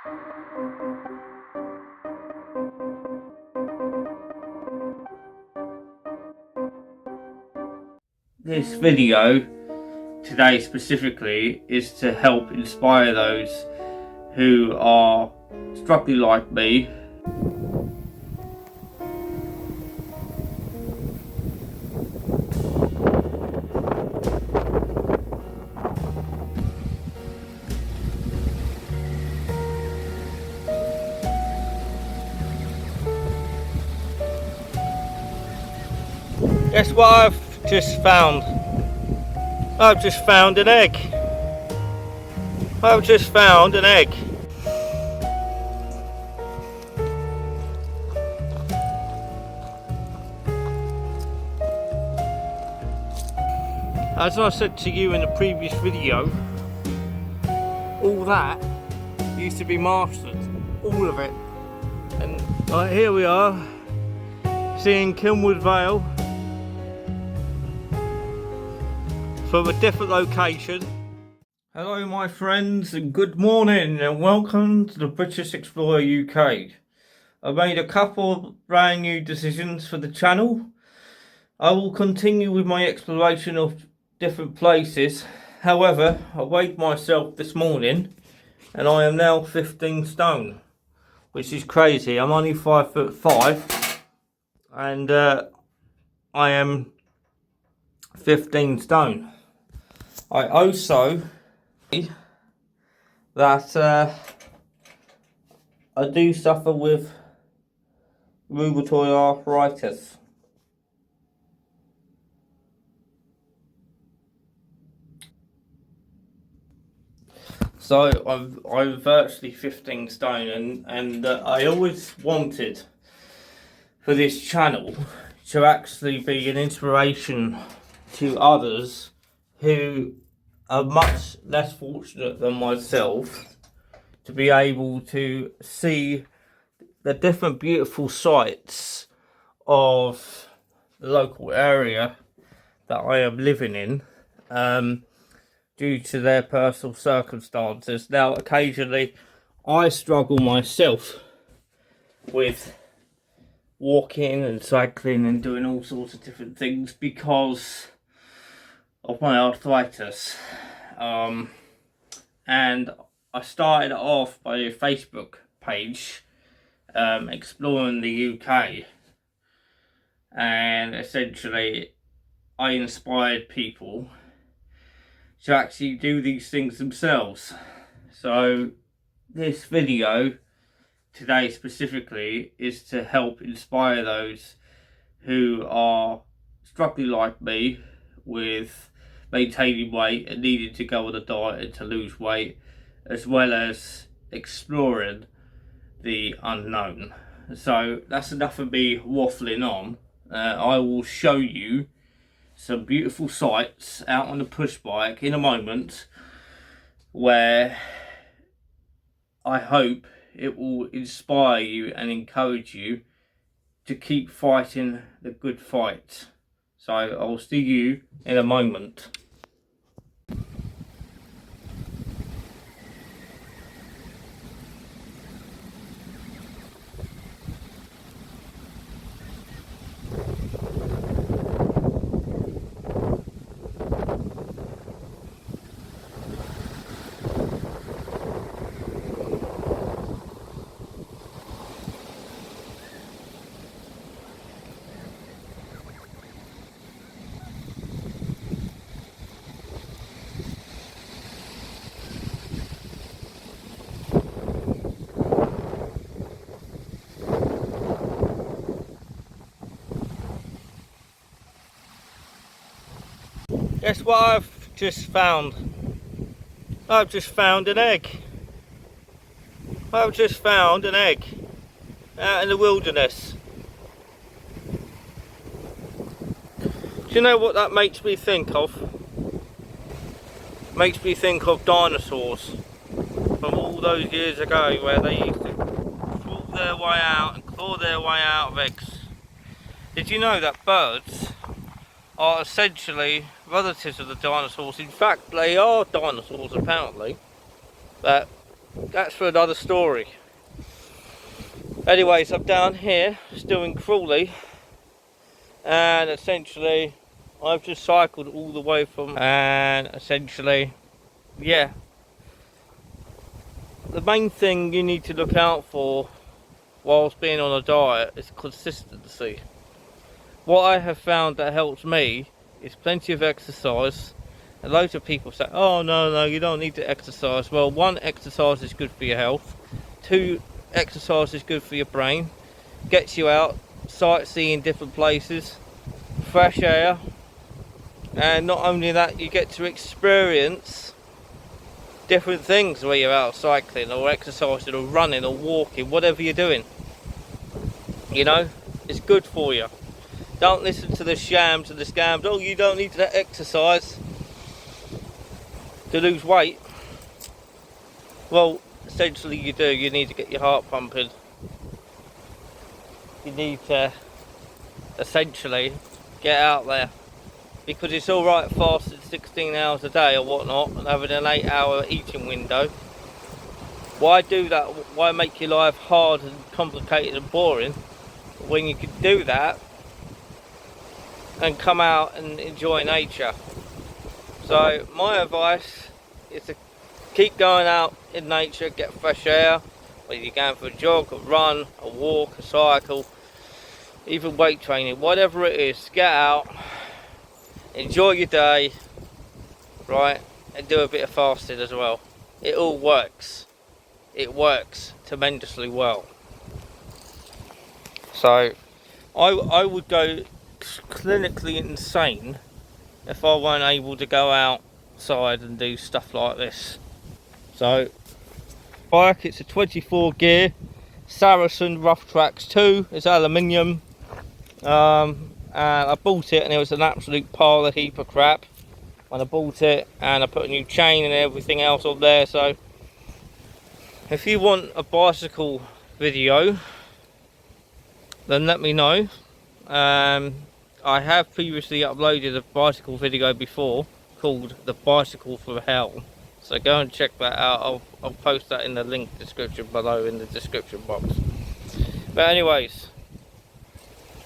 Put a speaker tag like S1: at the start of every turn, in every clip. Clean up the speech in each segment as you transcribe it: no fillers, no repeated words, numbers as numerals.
S1: This video today specifically is to help inspire those who are struggling like me. Guess what I've just found? I've just found an egg. I've just found an egg. As I said to you in the previous video, all that used to be mastered, all of it. And right here we are, seeing Kilnwood Vale from a different location. Hello my friends and good morning and welcome to the British Explorer UK. I made a couple of brand new decisions for the channel. I will continue with my exploration of different places. However, I weighed myself this morning and I am now 15 stone, which is crazy. I'm only 5'5" and I am 15 stone. I also that I do suffer with rheumatoid arthritis. So I'm virtually 15 stone, and I always wanted for this channel to actually be an inspiration to others who are much less fortunate than myself to be able to see the different beautiful sights of the local area that I am living in, due to their personal circumstances. Now, occasionally I struggle myself with walking and cycling and doing all sorts of different things because of my arthritis, and I started off by a Facebook page, exploring the UK, and essentially I inspired people to actually do these things themselves. So this video today specifically is to help inspire those who are struggling like me with maintaining weight and needing to go on a diet to lose weight, as well as exploring the unknown. So that's enough of me waffling on. I will show you some beautiful sights out on the push bike in a moment, where I hope it will inspire you and encourage you to keep fighting the good fight. So I'll see you in a moment. Guess what I've just found? I've just found an egg. I've just found an egg out in the wilderness. Do you know what that makes me think of? Makes me think of dinosaurs from all those years ago, where they used to crawl their way out and claw their way out of eggs. Did you know that birds are essentially relatives of the dinosaurs? In fact, they are dinosaurs apparently, that that's for another story. Anyways, I'm down here, still in Crawley, and essentially I've just cycled all the way from, and essentially, yeah, the main thing you need to look out for whilst being on a diet is consistency. What I have found that helps me is plenty of exercise. And loads of people say, oh no, you don't need to exercise. Well, one, exercise is good for your health. Two, exercise is good for your brain. Gets you out, sightseeing different places, fresh air. And not only that, you get to experience different things where you're out cycling or exercising or running or walking, whatever you're doing. You know, it's good for you. Don't listen to the shams and the scams. Oh, you don't need to exercise to lose weight. Well, essentially you do. You need to get your heart pumping. You need to essentially get out there. Because it's alright fasting 16 hours a day or whatnot and having an 8-hour eating window. Why do that? Why make your life hard and complicated and boring when you can do that and come out and enjoy nature? So my advice is to keep going out in nature, get fresh air, whether you're going for a jog, a run, a walk, a cycle, even weight training, whatever it is, get out, enjoy your day, right, and do a bit of fasting as well. It all works. It works tremendously well. So I would go clinically insane if I weren't able to go outside and do stuff like this. So bike, it's a 24 gear Saracen Rough Tracks 2. It's aluminium, and I bought it and it was an absolute pile of heap of crap when I bought it, and I put a new chain and everything else on there. So if you want a bicycle video, then let me know. I have previously uploaded a bicycle video before called The Bicycle for Hell, so go and check that out. I'll post that in the link description below in the description box. But anyways,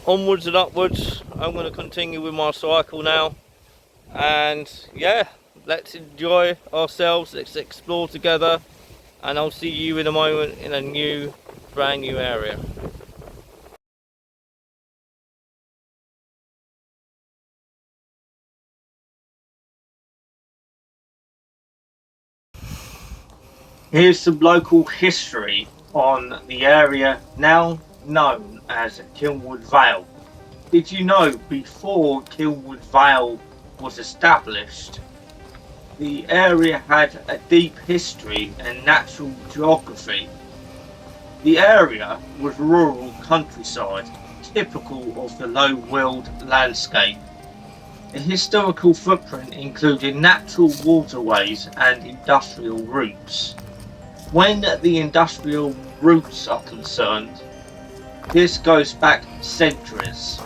S1: onwards and upwards. I'm going to continue with my cycle now, and yeah, let's enjoy ourselves, let's explore together, and I'll see you in a moment in a brand new area. Here's some local history on the area now known as Kilnwood Vale. Did you know before Kilnwood Vale was established, the area had a deep history and natural geography? The area was rural countryside, typical of the low-willed landscape. A historical footprint included natural waterways and industrial routes. When the industrial routes are concerned, this goes back centuries.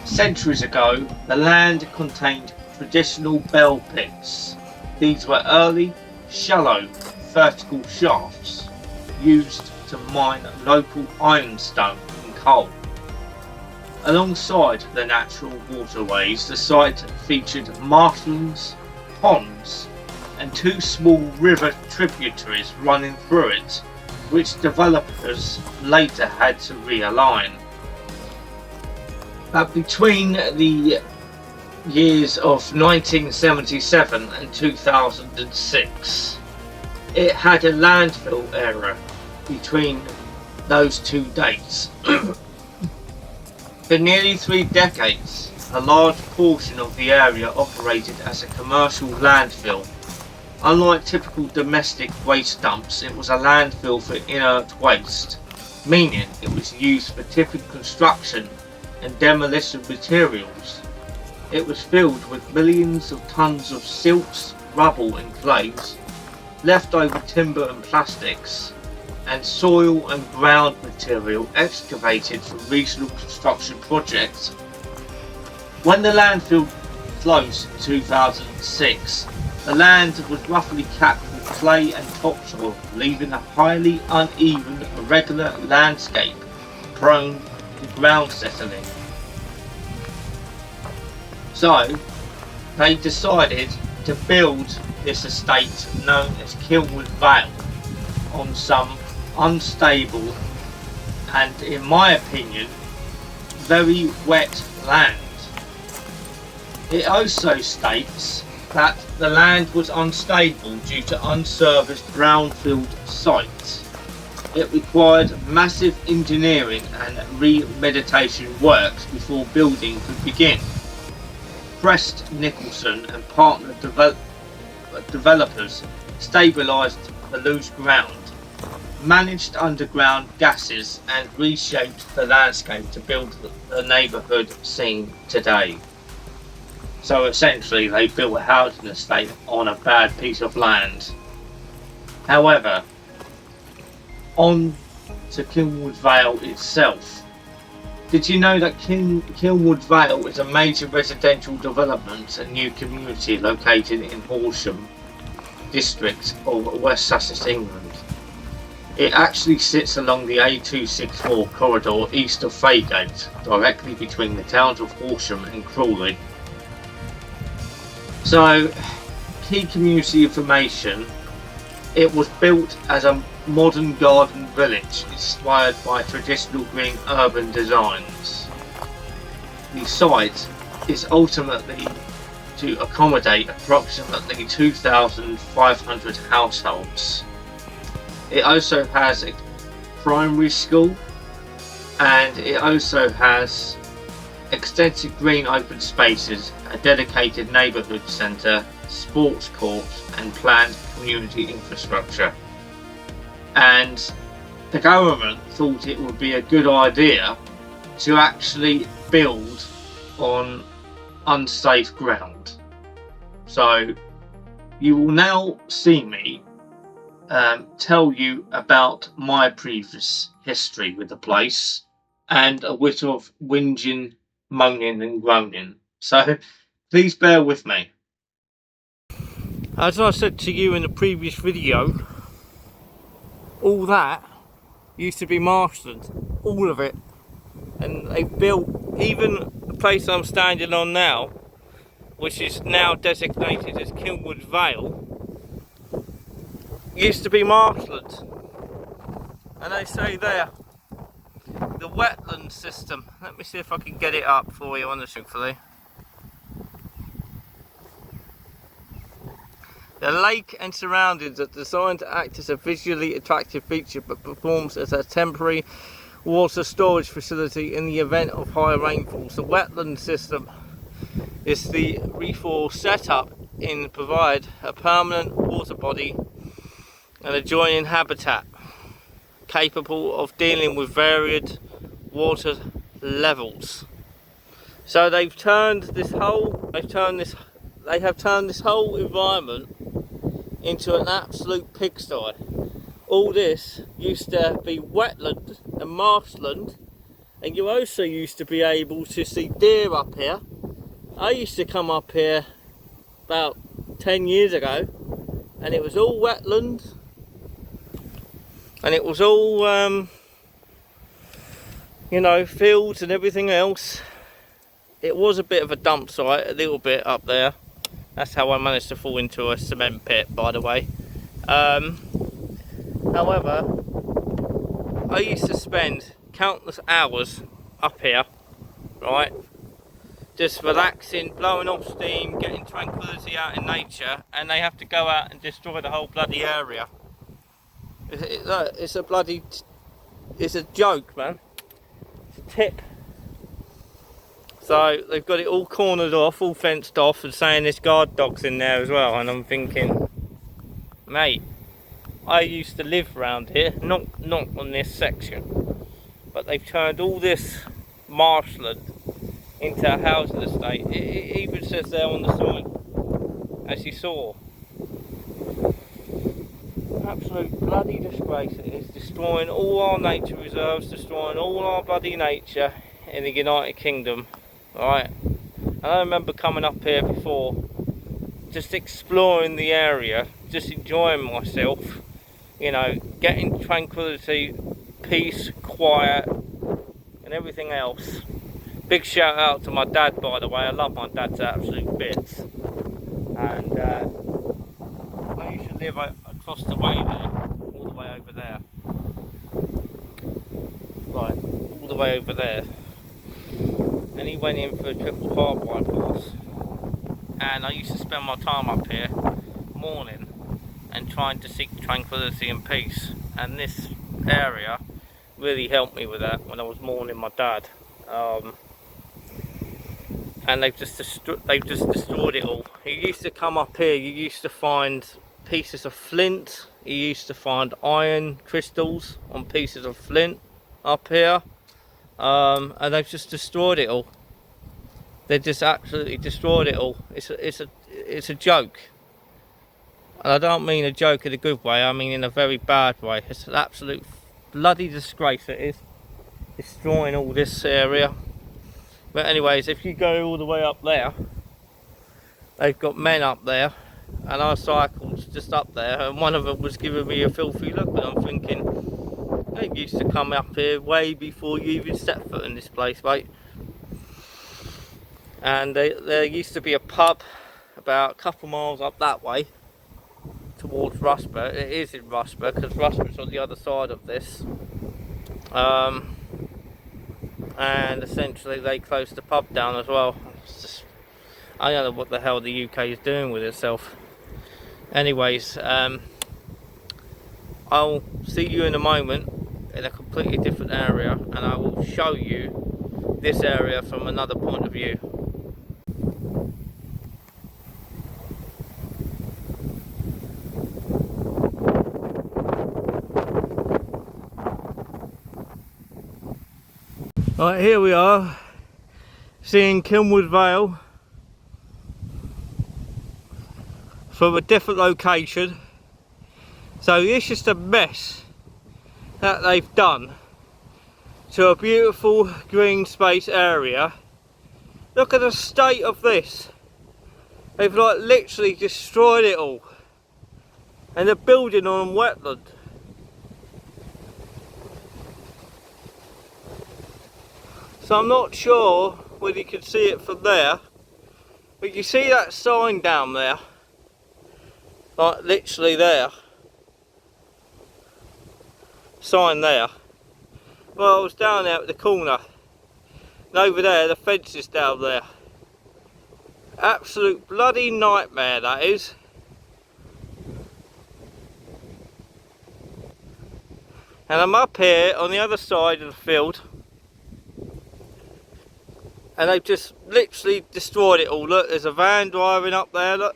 S1: Centuries ago, the land contained traditional bell pits. These were early, shallow, vertical shafts used to mine local ironstone and coal. Alongside the natural waterways, the site featured marshlands, ponds, and two small river tributaries running through it, which developers later had to realign. But between the years of 1977 and 2006, it had a landfill era between those two dates. For nearly 3 decades, a large portion of the area operated as a commercial landfill. Unlike typical domestic waste dumps, it was a landfill for inert waste, meaning it was used for typical construction and demolition materials. It was filled with millions of tons of silts, rubble and clays, leftover timber and plastics, and soil and ground material excavated for regional construction projects. When the landfill closed in 2006, the land was roughly capped with clay and topsoil, leaving a highly uneven, irregular landscape prone to ground settling. So they decided to build this estate known as Kilnwood Vale on some unstable and, in my opinion, very wet land. It also states that the land was unstable due to unserviced brownfield sites. It required massive engineering and remediation works before building could begin. Prest Nicholson and partner developers stabilised the loose ground, managed underground gases and reshaped the landscape to build the neighbourhood seen today. So essentially they built a housing estate on a bad piece of land. However, on to Kilnwood Vale itself. Did you know that Kilnwood Vale is a major residential development and new community located in Horsham district of West Sussex, England? It actually sits along the A264 corridor east of Faygate, directly between the towns of Horsham and Crawley. So, key community information: it was built as a modern garden village inspired by traditional green urban designs. The site is ultimately to accommodate approximately 2,500 households. It also has a primary school, and it also has extensive green open spaces, a dedicated neighbourhood centre, sports courts and planned community infrastructure. And the government thought it would be a good idea to actually build on unsafe ground. So you will now see me tell you about my previous history with the place, and a bit of whinging, moaning and groaning. So please bear with me. As I said to you in the previous video, all that used to be marshland, all of it. And they built, even the place I'm standing on now, which is now designated as Kilnwood Vale, used to be marshland. And they say there, the wetland system. Let me see if I can get it up for you, honestly. The lake and surroundings are designed to act as a visually attractive feature, but performs as a temporary water storage facility in the event of high rainfalls. The wetland system is the resource set up in provide a permanent water body and adjoining habitat capable of dealing with varied water levels. So they have turned this whole environment into an absolute pigsty. All this used to be wetland and marshland, and you also used to be able to see deer up here. I used to come up here about 10 years ago, and it was all wetland, and it was all fields and everything else. It was a bit of a dump site, a little bit up there. That's how I managed to fall into a cement pit, by the way. However, I used to spend countless hours up here, right, just relaxing, blowing off steam, getting tranquility out in nature, and they have to go out and destroy the whole bloody area. It's a joke, man. It's a tip. So they've got it all cornered off, all fenced off, and saying there's guard dogs in there as well. And I'm thinking, mate, I used to live around here, not on this section, but they've turned all this marshland into a housing estate. It even says there on the sign, as you saw. Absolute bloody disgrace it is, destroying all our nature reserves, destroying all our bloody nature in the United Kingdom. Right, and I remember coming up here before, just exploring the area, just enjoying myself, you know, getting tranquility, peace, quiet, and everything else. Big shout out to my dad, by the way. I love my dad to absolute bits. And I used to live across the way there, all the way over there. Right, all the way over there. And he went in for a triple heart bypass. And I used to spend my time up here, mourning and trying to seek tranquility and peace. And this area really helped me with that when I was mourning my dad. And they've just destroyed it all. You used to come up here, you used to find pieces of flint, you used to find iron crystals on pieces of flint up here, and they've just destroyed it all. They just absolutely destroyed it all. It's a joke, and I don't mean a joke in a good way. I mean in a very bad way. It's an absolute bloody disgrace. It is destroying all this area. But anyways, if you go all the way up there, they've got men up there, and I cycled just up there, and one of them was giving me a filthy look, and I'm thinking, they used to come up here way before you even stepped foot in this place, mate. And there used to be a pub about a couple miles up that way, towards Rusborough. It is in Rusborough, because Rusborough's on the other side of this. And essentially they closed the pub down as well. It's just, I don't know what the hell the UK is doing with itself. Anyways, I'll see you in a moment in a completely different area, and I will show you this area from another point of view. Right, here we are, seeing Kilnwood Vale from a different location. So it's just a mess that they've done to a beautiful green space area. Look at the state of this. They've like literally destroyed it all, and they're building on wetland. So I'm not sure whether you can see it from there, but you see that sign down there, like literally there, sign there. Well, I was down there at the corner, and over there the fence is down there. Absolute bloody nightmare that is. And I'm up here on the other side of the field, and they've just literally destroyed it all. Look, there's a van driving up there, look.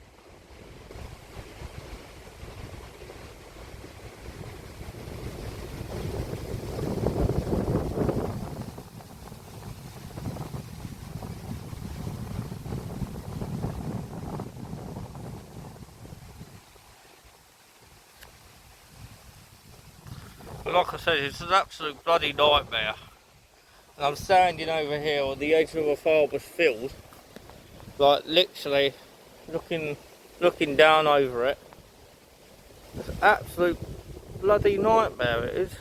S1: But like I said, it's an absolute bloody nightmare. And I'm standing over here on the edge of a farmer's field, like literally looking down over it. It's an absolute bloody nightmare it is.